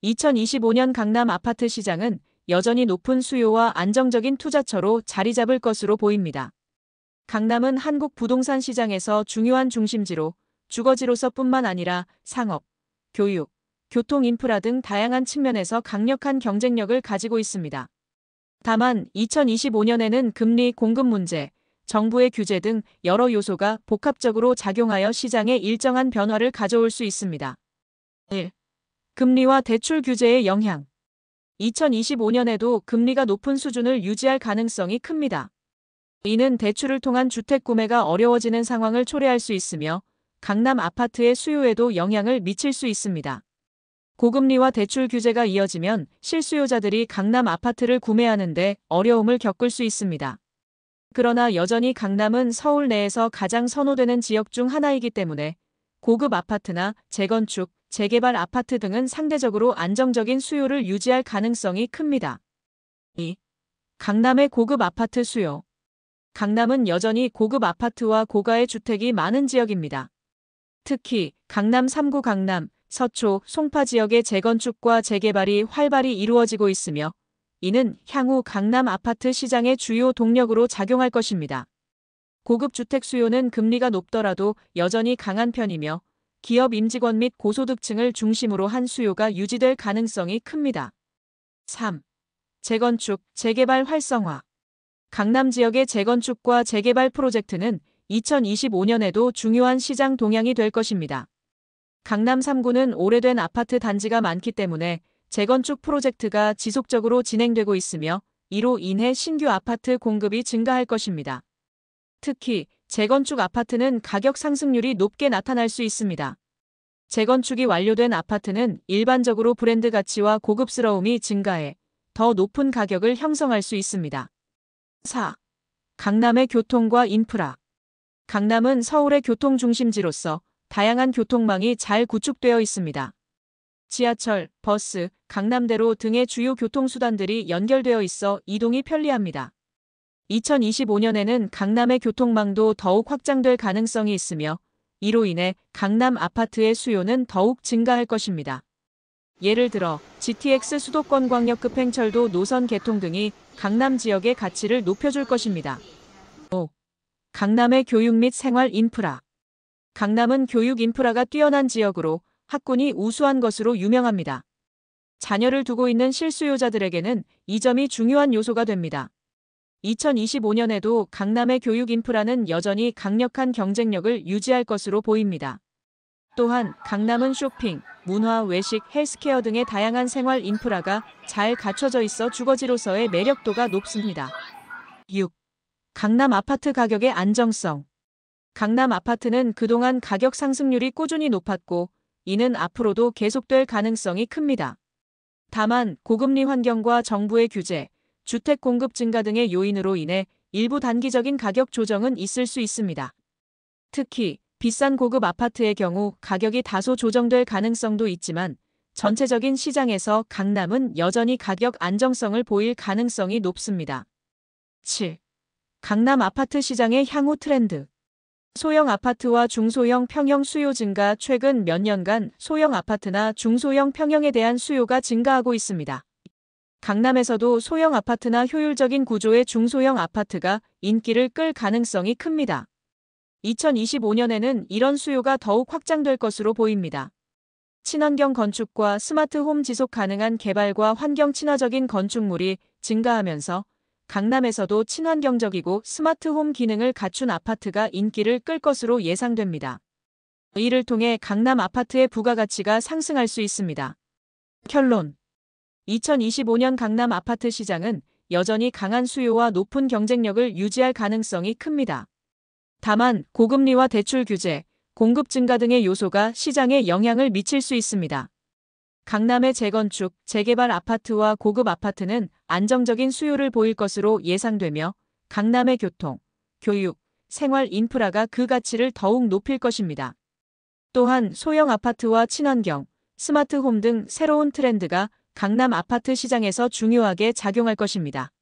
2025년 강남 아파트 시장은 여전히 높은 수요와 안정적인 투자처로 자리 잡을 것으로 보입니다. 강남은 한국 부동산 시장에서 중요한 중심지로 주거지로서뿐만 아니라 상업, 교육, 교통 인프라 등 다양한 측면에서 강력한 경쟁력을 가지고 있습니다. 다만 2025년에는 금리 공급 문제, 정부의 규제 등 여러 요소가 복합적으로 작용하여 시장에 일정한 변화를 가져올 수 있습니다. 1. 금리와 대출 규제의 영향. 2025년에도 금리가 높은 수준을 유지할 가능성이 큽니다. 이는 대출을 통한 주택 구매가 어려워지는 상황을 초래할 수 있으며 강남 아파트의 수요에도 영향을 미칠 수 있습니다. 고금리와 대출 규제가 이어지면 실수요자들이 강남 아파트를 구매하는 데 어려움을 겪을 수 있습니다. 그러나 여전히 강남은 서울 내에서 가장 선호되는 지역 중 하나이기 때문에 고급 아파트나 재건축, 재개발 아파트 등은 상대적으로 안정적인 수요를 유지할 가능성이 큽니다. 2. 강남의 고급 아파트 수요. 강남은 여전히 고급 아파트와 고가의 주택이 많은 지역입니다. 특히 강남 3구 강남, 서초, 송파 지역의 재건축과 재개발이 활발히 이루어지고 있으며 이는 향후 강남 아파트 시장의 주요 동력으로 작용할 것입니다. 고급 주택 수요는 금리가 높더라도 여전히 강한 편이며 기업 임직원 및 고소득층을 중심으로 한 수요가 유지될 가능성이 큽니다. 3. 재건축, 재개발 활성화. 강남 지역의 재건축과 재개발 프로젝트는 2025년에도 중요한 시장 동향이 될 것입니다. 강남 3구는 오래된 아파트 단지가 많기 때문에 재건축 프로젝트가 지속적으로 진행되고 있으며 이로 인해 신규 아파트 공급이 증가할 것입니다. 특히 재건축 아파트는 가격 상승률이 높게 나타날 수 있습니다. 재건축이 완료된 아파트는 일반적으로 브랜드 가치와 고급스러움이 증가해 더 높은 가격을 형성할 수 있습니다. 4. 강남의 교통과 인프라. 강남은 서울의 교통 중심지로서 다양한 교통망이 잘 구축되어 있습니다. 지하철, 버스, 강남대로 등의 주요 교통수단들이 연결되어 있어 이동이 편리합니다. 2025년에는 강남의 교통망도 더욱 확장될 가능성이 있으며 이로 인해 강남 아파트의 수요는 더욱 증가할 것입니다. 예를 들어 GTX 수도권 광역급 행철도 노선 개통 등이 강남 지역의 가치를 높여줄 것입니다. 5. 강남의 교육 및 생활 인프라. 강남은 교육 인프라가 뛰어난 지역으로 학군이 우수한 것으로 유명합니다. 자녀를 두고 있는 실수요자들에게는 이 점이 중요한 요소가 됩니다. 2025년에도 강남의 교육 인프라는 여전히 강력한 경쟁력을 유지할 것으로 보입니다. 또한 강남은 쇼핑, 문화, 외식, 헬스케어 등의 다양한 생활 인프라가 잘 갖춰져 있어 주거지로서의 매력도가 높습니다. 6. 강남 아파트 가격의 안정성. 강남 아파트는 그동안 가격 상승률이 꾸준히 높았고 이는 앞으로도 계속될 가능성이 큽니다. 다만 고금리 환경과 정부의 규제, 주택 공급 증가 등의 요인으로 인해 일부 단기적인 가격 조정은 있을 수 있습니다. 특히 비싼 고급 아파트의 경우 가격이 다소 조정될 가능성도 있지만 전체적인 시장에서 강남은 여전히 가격 안정성을 보일 가능성이 높습니다. 7. 강남 아파트 시장의 향후 트렌드. 소형 아파트와 중소형 평형 수요 증가. 최근 몇 년간 소형 아파트나 중소형 평형에 대한 수요가 증가하고 있습니다. 강남에서도 소형 아파트나 효율적인 구조의 중소형 아파트가 인기를 끌 가능성이 큽니다. 2025년에는 이런 수요가 더욱 확장될 것으로 보입니다. 친환경 건축과 스마트홈 지속 가능한 개발과 환경 친화적인 건축물이 증가하면서 강남에서도 친환경적이고 스마트홈 기능을 갖춘 아파트가 인기를 끌 것으로 예상됩니다. 이를 통해 강남 아파트의 부가가치가 상승할 수 있습니다. 결론. 2025년 강남 아파트 시장은 여전히 강한 수요와 높은 경쟁력을 유지할 가능성이 큽니다. 다만 고금리와 대출 규제, 공급 증가 등의 요소가 시장에 영향을 미칠 수 있습니다. 강남의 재건축, 재개발 아파트와 고급 아파트는 안정적인 수요를 보일 것으로 예상되며 강남의 교통, 교육, 생활 인프라가 그 가치를 더욱 높일 것입니다. 또한 소형 아파트와 친환경, 스마트홈 등 새로운 트렌드가 강남 아파트 시장에서 중요하게 작용할 것입니다.